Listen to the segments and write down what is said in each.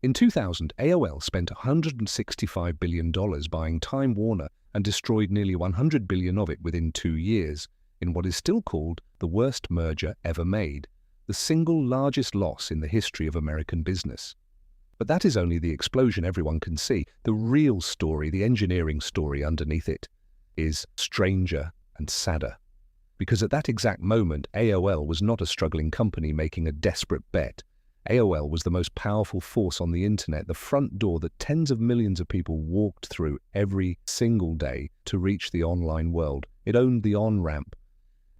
In 2000, AOL spent $165 billion buying Time Warner and destroyed nearly $100 billion of it within 2 years, in what is still called the worst merger ever made, the single largest loss in the history of American business. But that is only the explosion everyone can see. The real story, the engineering story underneath it, is stranger and sadder. Because at that exact moment, AOL was not a struggling company making a desperate bet. AOL was the most powerful force on the internet, the front door that tens of millions of people walked through every single day to reach the online world. It owned the on-ramp,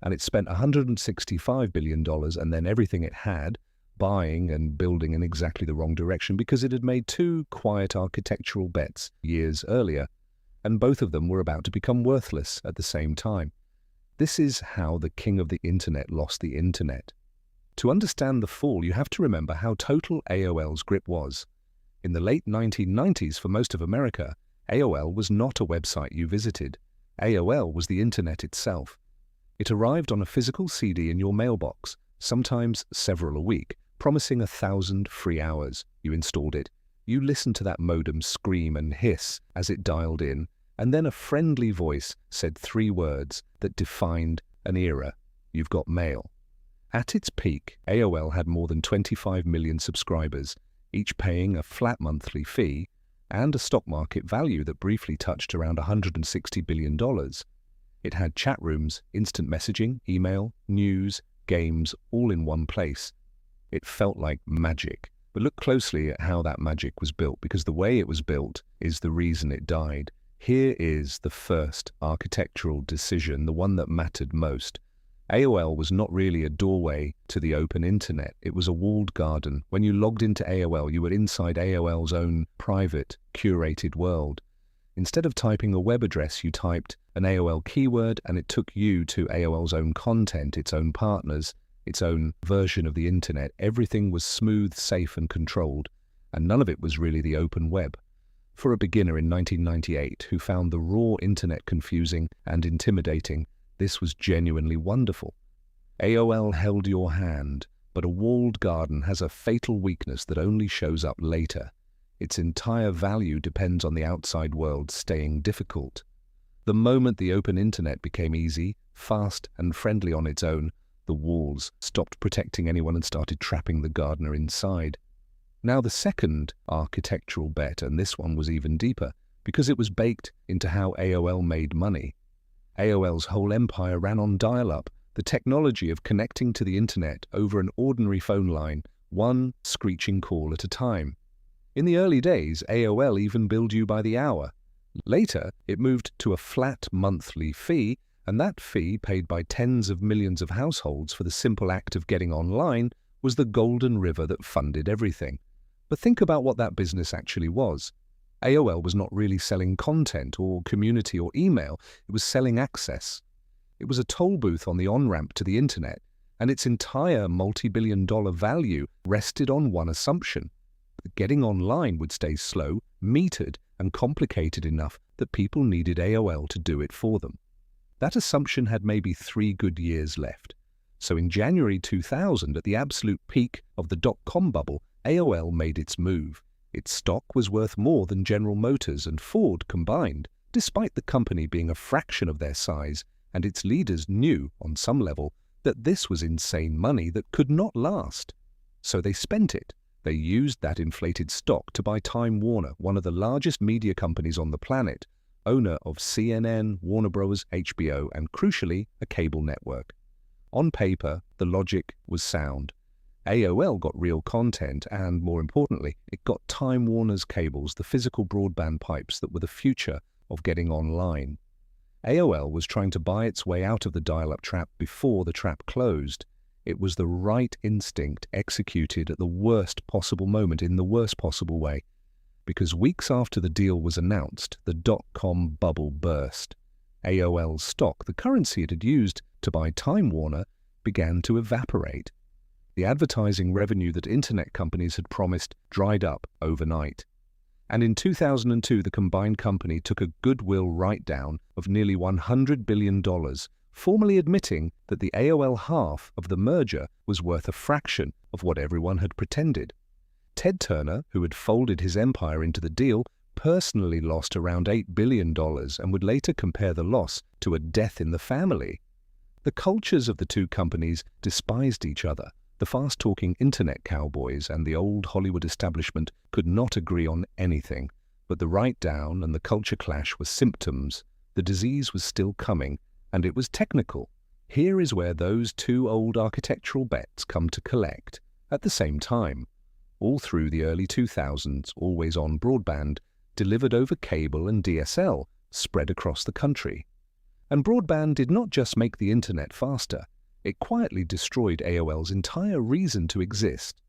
and it spent $165 billion and then everything it had, buying and building in exactly the wrong direction because it had made 2 quiet architectural bets years earlier, and both of them were about to become worthless at the same time. This is how the king of the internet lost the internet. To understand the fall, you have to remember how total AOL's grip was. In the late 1990s, for most of America, AOL was not a website you visited. AOL was the internet itself. It arrived on a physical CD in your mailbox, sometimes several a week, promising 1,000 free hours. You installed it. You listened to that modem scream and hiss as it dialed in, and then a friendly voice said 3 words that defined an era. You've got mail. At its peak, AOL had more than 25 million subscribers, each paying a flat monthly fee, and a stock market value that briefly touched around $160 billion. It had chat rooms, instant messaging, email, news, games, all in one place. It felt like magic. But look closely at how that magic was built, because the way it was built is the reason it died. Here is the first architectural decision, the one that mattered most. AOL was not really a doorway to the open internet. It was a walled garden. When you logged into AOL, you were inside AOL's own private, curated world. Instead of typing a web address, you typed an AOL keyword and it took you to AOL's own content, its own partners, its own version of the internet. Everything was smooth, safe and controlled, and none of it was really the open web. For a beginner in 1998 who found the raw internet confusing and intimidating, this was genuinely wonderful. AOL held your hand, but a walled garden has a fatal weakness that only shows up later. Its entire value depends on the outside world staying difficult. The moment the open internet became easy, fast, and friendly on its own, the walls stopped protecting anyone and started trapping the gardener inside. Now the second architectural bet, and this one was even deeper, because it was baked into how AOL made money. AOL's whole empire ran on dial-up, the technology of connecting to the internet over an ordinary phone line, one screeching call at a time. In the early days, AOL even billed you by the hour. Later, it moved to a flat monthly fee, and that fee, paid by tens of millions of households for the simple act of getting online, was the golden river that funded everything. But think about what that business actually was. AOL was not really selling content or community or email, it was selling access. It was a toll booth on the on-ramp to the internet, and its entire multi-billion-dollar value rested on one assumption: that getting online would stay slow, metered, and complicated enough that people needed AOL to do it for them. That assumption had maybe 3 good years left. So in January 2000, at the absolute peak of the dot-com bubble, AOL made its move. Its stock was worth more than General Motors and Ford combined, despite the company being a fraction of their size, and its leaders knew, on some level, that this was insane money that could not last. So they spent it. They used that inflated stock to buy Time Warner, one of the largest media companies on the planet, owner of CNN, Warner Bros., HBO, and crucially, a cable network. On paper, the logic was sound. AOL got real content and, more importantly, it got Time Warner's cables, the physical broadband pipes that were the future of getting online. AOL was trying to buy its way out of the dial-up trap before the trap closed. It was the right instinct executed at the worst possible moment in the worst possible way. Because weeks after the deal was announced, the dot-com bubble burst. AOL's stock, the currency it had used to buy Time Warner, began to evaporate. The advertising revenue that internet companies had promised dried up overnight. And in 2002, the combined company took a goodwill write-down of nearly $100 billion, formally admitting that the AOL half of the merger was worth a fraction of what everyone had pretended. Ted Turner, who had folded his empire into the deal, personally lost around $8 billion and would later compare the loss to a death in the family. The cultures of the two companies despised each other. The fast-talking internet cowboys and the old Hollywood establishment could not agree on anything, but the write-down and the culture clash were symptoms. The disease was still coming, and it was technical. Here is where those two old architectural bets come to collect at the same time. All through the early 2000s, always-on broadband, delivered over cable and DSL, spread across the country. And broadband did not just make the internet faster, it quietly destroyed AOL's entire reason to exist.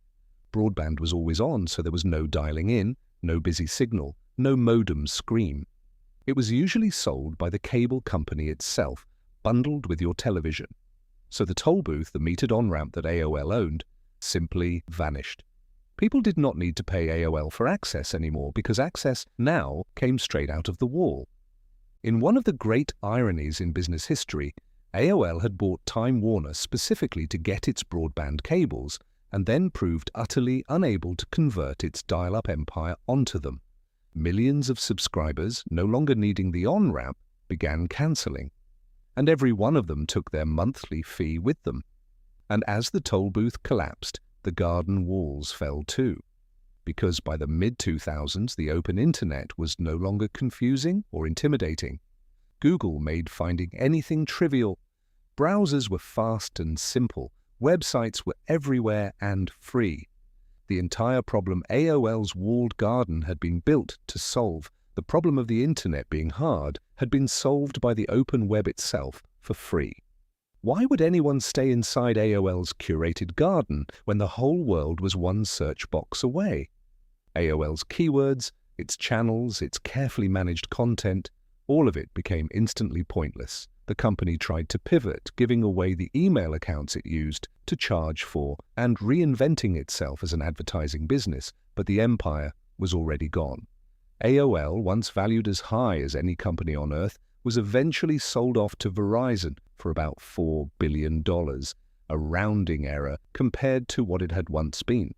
Broadband was always on, so there was no dialing in, no busy signal, no modem scream. It was usually sold by the cable company itself, bundled with your television. So the Tollbooth, the metered on-ramp that AOL owned, simply vanished. People did not need to pay AOL for access anymore because access now came straight out of the wall. In one of the great ironies in business history, AOL had bought Time Warner specifically to get its broadband cables and then proved utterly unable to convert its dial-up empire onto them. Millions of subscribers, no longer needing the on-ramp, began cancelling, and every one of them took their monthly fee with them. And as the Tollbooth collapsed, the garden walls fell too, because by the mid-2000s the open internet was no longer confusing or intimidating. Google made finding anything trivial. Browsers were fast and simple. Websites were everywhere and free. The entire problem AOL's walled garden had been built to solve, the problem of the internet being hard, had been solved by the open web itself for free. Why would anyone stay inside AOL's curated garden when the whole world was one search box away? AOL's keywords, its channels, its carefully managed content, all of it became instantly pointless. The company tried to pivot, giving away the email accounts it used to charge for and reinventing itself as an advertising business, but the empire was already gone. AOL, once valued as high as any company on earth, was eventually sold off to Verizon for about $4 billion, a rounding error compared to what it had once been.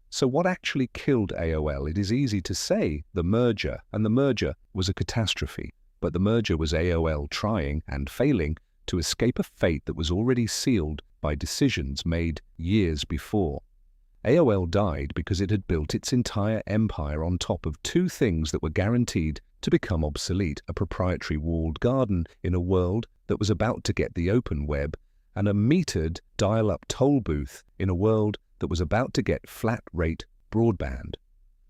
So what actually killed AOL? It is easy to say the merger, and the merger was a catastrophe. But the merger was AOL trying and failing to escape a fate that was already sealed by decisions made years before. AOL died because it had built its entire empire on top of two things that were guaranteed to become obsolete: a proprietary walled garden in a world that was about to get the open web, and a metered dial-up toll booth in a world that was about to get flat-rate broadband.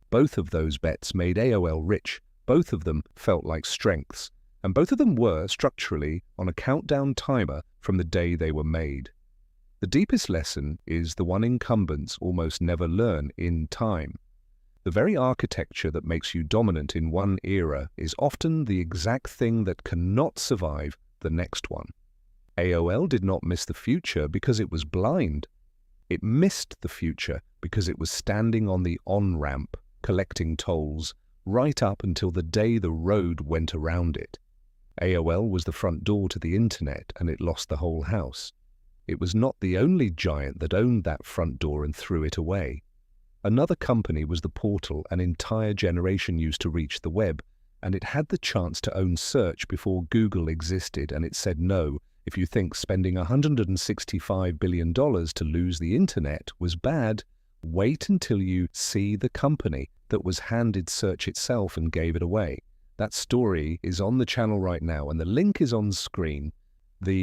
Both of those bets made AOL rich. Both of them felt like strengths, and both of them were, structurally, on a countdown timer from the day they were made. The deepest lesson is the one incumbents almost never learn in time. The very architecture that makes you dominant in one era is often the exact thing that cannot survive the next one. AOL did not miss the future because it was blind. It missed the future because it was standing on the on-ramp, collecting tolls, right up until the day the road went around it. AOL was the front door to the internet, and it lost the whole house. It was not the only giant that owned that front door and threw it away. Another company was the portal an entire generation used to reach the web, and it had the chance to own search before Google existed, and it said no. If you think spending $165 billion to lose the internet was bad, wait until you see the company that was handed search itself and gave it away. That story is on the channel right now, and the link is on screen. The